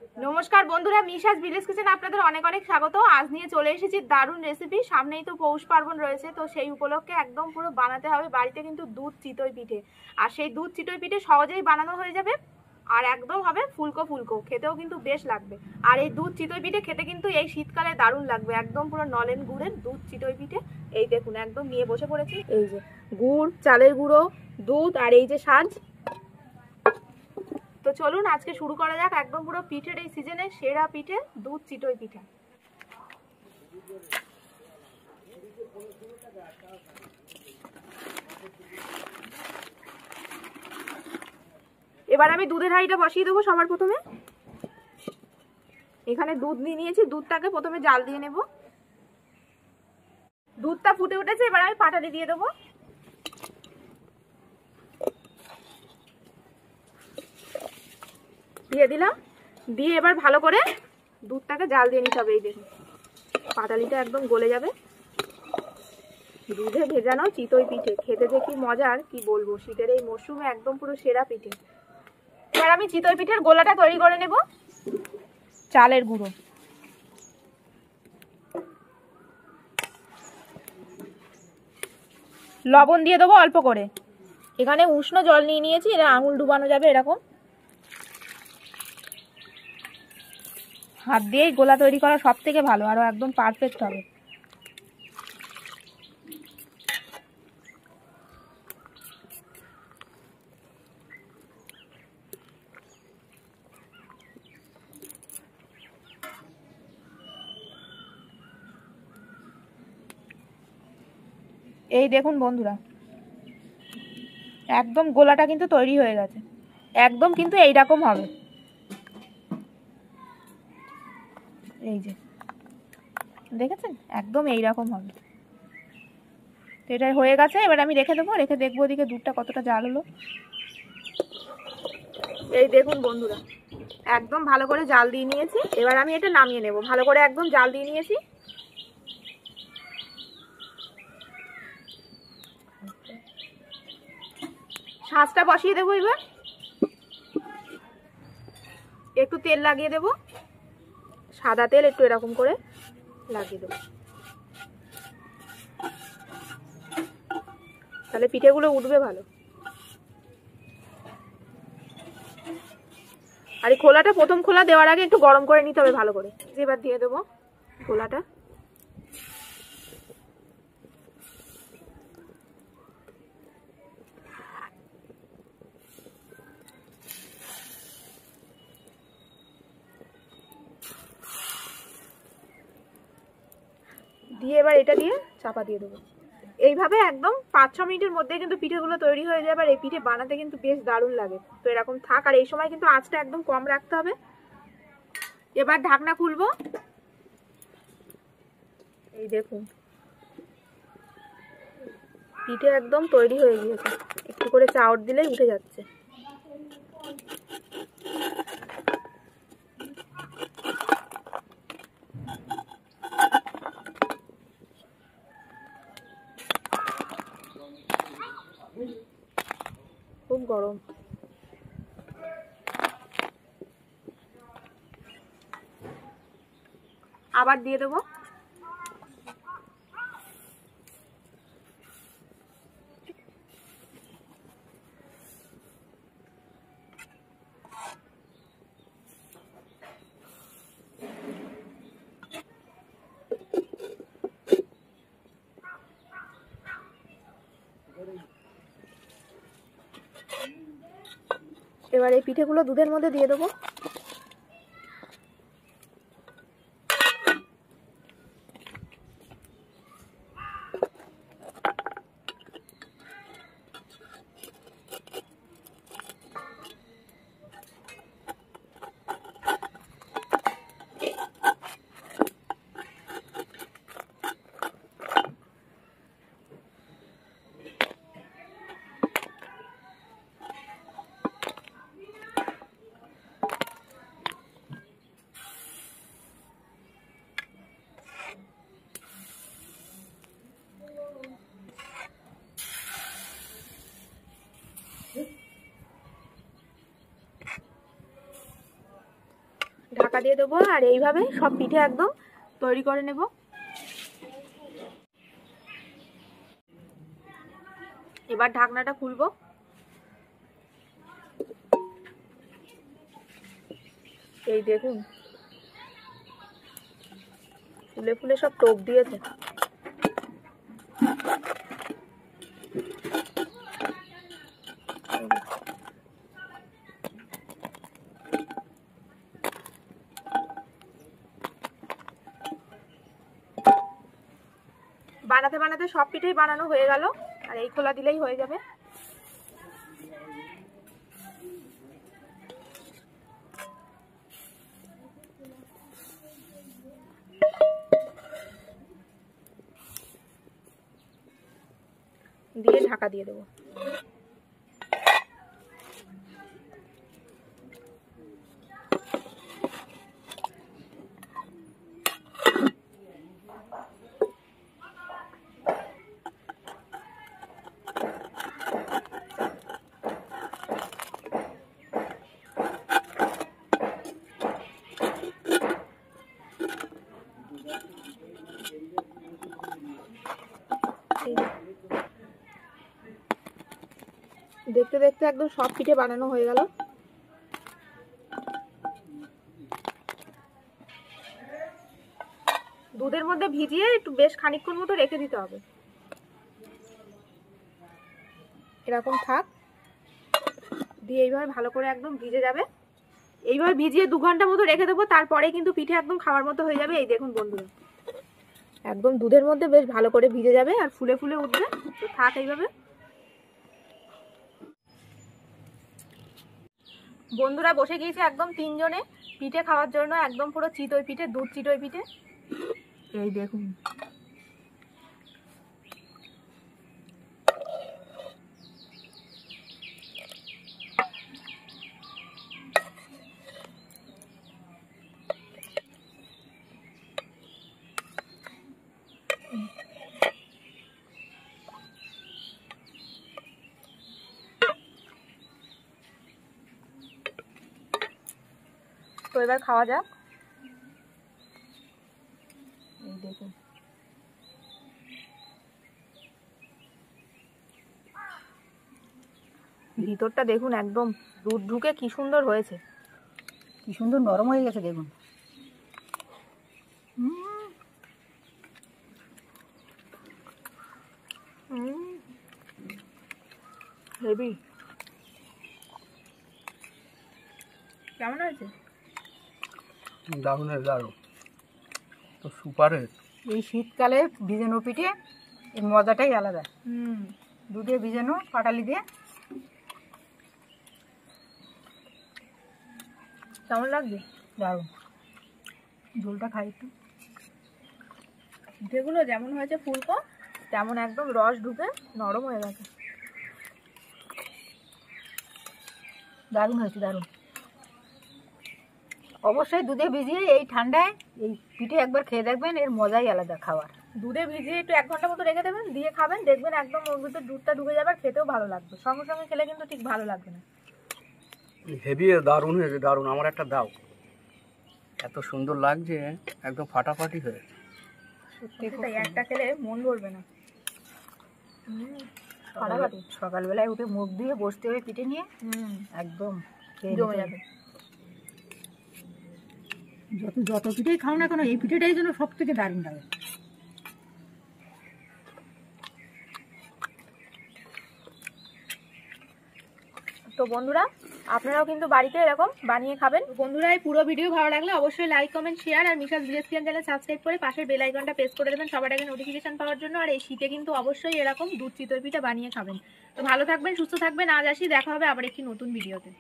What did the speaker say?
নমস্কার বন্ধুরা, মিশাস ভিলেজ কিচেনে আপনাদের অনেক অনেক স্বাগত। আজ নিয়ে চলে এসেছি দারুণ রেসিপি। সামনেই তো পৌষ পার্বণ রয়েছে, তো সেই উপলক্ষে একদম পুরো বানাতে হবে বাড়িতে কিন্তু দুধ চিতই পিঠে। আর সেই দুধ চিতই পিঠে সহজেই বানানো হয়ে যাবে, আর একদম হবে ফুলকো ফুলকো, খেতেও কিন্তু বেশ লাগবে। আর এই দুধ চিতই পিঠে খেতে কিন্তু এই শীতকালে দারুণ লাগবে, একদম পুরো নলেন গুড়ের দুধ চিতই পিঠে। এই দেখুন একদম নিয়ে বসে পড়েছি, এই যে গুড়, চালের গুঁড়ো, দুধ আর এই যে সাজ। তো চলুন আজকে শুরু করা যাক একদম পুরো পিঠের এই সিজনের সেরা পিঠে, দুধ চিতই পিঠে। এবার আমি দুধের হাঁড়িটা বসিয়ে দেবো। সবার প্রথমে এখানে দুধ নিয়ে নিয়েছি, দুধটাকে প্রথমে জাল দিয়ে নেব। দুধটা ফুটে উঠেছে, এবার আমি পাটালি দিয়ে দেবো। দিয়ে দিলাম, দিয়ে এবার ভালো করে দুধটাকে জাল দিয়ে নিতে হবে। এই দেখুন পাটালিটা একদম গলে যাবে। দুধে ভেজানো চিতই পিঠে খেতে যে কি মজার কি বলবো, শীতের এই মরশুমে একদম পুরো সেরা পিঠে। এবার আমি চিতই পিঠের গোলাটা তৈরি করে নেব। চালের গুঁড়ো, লবণ দিয়ে দেবো অল্প করে। এখানে উষ্ণ জল নিয়ে নিয়েছি, এটা আঙুল ডুবানো যাবে এরকম। হাত দিয়েই গোলা তৈরি করা সব থেকে ভালো, আরো একদম পারফেক্ট হবে। এই দেখুন বন্ধুরা, একদম গোলাটা কিন্তু তৈরি হয়ে গেছে, একদম কিন্তু এইরকম হবে। এই যে দেখেছেন, একদম এইরকম হবে। তো এটা হয়ে গেছে, এবার আমি রেখে দেবো। রেখে দেখবো ওদিকে দুধটা কতটা জাল হলো। এই দেখুন বন্ধুরা, একদম ভালো করে জাল দিয়ে নিয়েছি। এবার আমি এটা নামিয়ে নেব। ভালো করে একদম জাল দিয়ে নিয়েছি। শাঁসটা বসিয়ে দেবো। এবার একটু তেল লাগিয়ে দেবো, সাদা তেল একটু এরকম করে লাগিয়ে দেবো, তাহলে পিঠেগুলো উঠবে ভালো। আর এই খোলাটা প্রথম খোলা দেওয়ার আগে একটু গরম করে নিতে হবে ভালো করে। এবার দিয়ে দেবো খোলাটা। দিয়ে এবার এটা দিয়ে চাপা দিয়ে দেবো। এইভাবে একদম 5-6 মিনিটের মধ্যে কিন্তু পিঠেগুলো তৈরি হয়ে যাবে। আর এই পিঠে বানাতে কিন্তু বেশ দারুণ লাগে। তো এরকম থাক, আর এই সময় কিন্তু আঁচটা একদম কম রাখতে হবে। এবার ঢাকনা খুলবো। এই দেখুন পিঠে একদম তৈরি হয়ে গিয়েছে, একটু করে চাউর দিলেই উঠে যাচ্ছে। খুব গরম। আবার দিয়ে দেবো। এবার এই পিঠেগুলো দুধের মধ্যে দিয়ে দেবো। ঢাকা দিয়ে দেবো আর এইভাবে সব পিঠে একদম তৈরি করে নেব। এবার ঢাকনাটা খুলবো। এই দেখুন ফুলে ফুলে সব টোপ দিয়েছে। বানাতে বানাতে সব পিঠেই বানানো হয়ে গেল, আর এই খোলা দিলেই হয়ে যাবে। দিয়ে ঢাকা দিয়ে দেবো। দেখতে দেখতে একদম সব পিঠে বানানো হয়ে গেল। দুধের মধ্যে ভিজিয়ে একটু বেশ খানিকক্ষণ মতো রেখে দিতে হবে। এরকম থাক, দিয়ে এইভাবে ভালো করে একদম ভিজে যাবে। এইভাবে ভিজিয়ে 2 ঘন্টা মতো রেখে দেবো, তারপরে কিন্তু পিঠে একদম খাওয়ার মতো হয়ে যাবে। এই দেখুন বন্ধুরা, একদম দুধের মধ্যে বেশ ভালো করে ভিজে যাবে আর ফুলে ফুলে উঠবে। তো থাক এইভাবে। বন্ধুরা বসে গিয়েছে একদম 3 জনে পিঠে খাওয়ার জন্য, একদম পুরো চিতই পিঠে, দুধ চিতই পিঠে। এই দেখুন তো এবার খাওয়া যাক। এই দেখুন ভিতরটা দেখুন একদম দুধ ঢুকে কি সুন্দর হয়েছে, কি সুন্দর নরম হয়ে গেছে দেখুন। হেভি। কেমন হয়েছে? দারুণ তো সুপারের। এই শীতকালে ভিজানো পিঠে এর মজাটাই আলাদা। দুধে ভিজানো পাটালি দিয়ে। কেমন লাগছে? দারুণ। ঝোলটা খাই একটু। পিঠেগুলো যেমন হয়েছে ফুলকো, তেমন একদম রস ঢুকে নরম হয়ে গেছে। দারুণ হয়েছে, দারুণ। অবশ্যই দুধে ভিজিয়ে এই ঠান্ডায় এই পিঠে একবার খেয়ে দেখবেন, এর মজাই আলাদা খাওয়ার। দুধে ভিজিয়ে একটু 1 ঘন্টা মতো রেখে দেবেন, দিয়ে খাবেন, দেখবেন একদম ওর ভিতরে দুধটা ঢুকে যাবে, আর খেতেও ভালো লাগবে। সঙ্গে সঙ্গে খেলে কিন্তু ঠিক ভালো লাগবে না। হেভি দারুণ হয়েছে, দারুণ। আমার একটা দাও, এত সুন্দর লাগছে, একদম ফাটাফাটি হয়েছে। সত্যি তাই, একটা খেলে মন ভরবে না। ফাটাফাটি। সকালবেলায় উঠে মুখ দিয়ে বসতে হবে পিঠে নিয়ে, একদম জমে যাবে। যত পিঠেই খাও না কেন, এই পিঠেটাই যেন সব থেকে দারুণ লাগে। তো বন্ধুরা আপনারাও কিন্তু বাড়িতে এরকম বানিয়ে খাবেন। বন্ধুরা এই পুরো ভিডিও ভালো লাগলে অবশ্যই লাইক কমেন্ট শেয়ার আর মিশাস ভিলেজ কিচেন চ্যানেল সাবস্ক্রাইব করে পাশের বেল আইকনটা প্রেস করে দেবেন সবার আগে নোটিফিকেশন পাওয়ার জন্য। আর এই শীতে কিন্তু অবশ্যই এরকম দুধ চিতই পিঠা বানিয়ে খাবেন। তো ভালো থাকবেন, সুস্থ থাকবেন। আজ আসি, দেখা হবে আবার একটি নতুন ভিডিওতে।